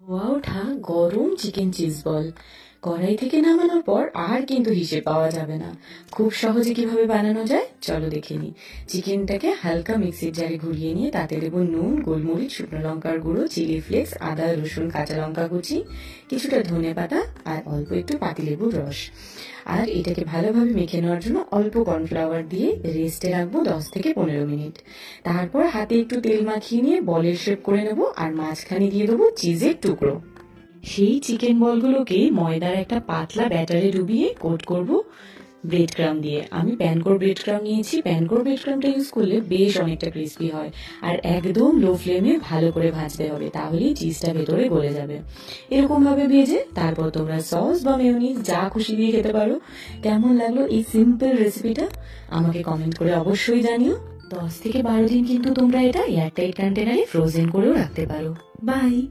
ধোয়া ওঠা গরম চিকেন চিজ বল কড়াই থেকে নামানোর পর আর কিন্তু হিসেব পাওয়া যাবে না। খুব সহজে কিভাবে বানানো যায় চলো দেখে নিই। চিকেনটাকে হালকা মিক্সির জারে ঘুরিয়ে নিয়ে তাতে দেবো নুন, গোলমরিচ, শুকনো লঙ্কার গুঁড়ো, চিলি ফ্লেক্স, আদা, রসুন, কাঁচা লঙ্কা কুচি, কিছুটা ধনেপাতা আর অল্প একটু পাতিলেবুর রস। আর এটাকে ভালোভাবে মেখে নেওয়ার জন্য অল্প কর্নফ্লাওয়ার দিয়ে রেস্টে রাখবো 10 থেকে 15 মিনিট। তারপর হাতে একটু তেল মাখিয়ে নিয়ে বলের শেপ করে নেবো আর মাঝখানে দিয়ে দেবো চিজের টুকরো। সেই চিকেন বলগুলোকে ময়দার একটা পাতলা ব্যাটারে ডুবিয়ে কোট করব ব্রেড ক্রাম দিয়ে। আমি প্যানকোর ব্রেড ক্রাম নিয়েছি। প্যানকোর ব্রেড ক্রামটা ইউজ করলে বেশ অনেকটা ক্রিস্পি হয়। আর একদম লো ফ্লেমে ভালো করে ভাজতে হবে, তাহলেই চিজটা ভেতরে গলে যাবে। এরকম ভাবে ভেজে তারপর তোমরা সস বা মেয়োনিজ যা খুশি দিয়ে খেতে পারো। কেমন লাগলো এই সিম্পল রেসিপিটা আমাকে কমেন্ট করে অবশ্যই জানিও। 10 থেকে 12 দিন কিন্তু তোমরা এটা এয়ারটাইট কন্টেনারে ফ্রোজেন করেও রাখতে পারো। বাই।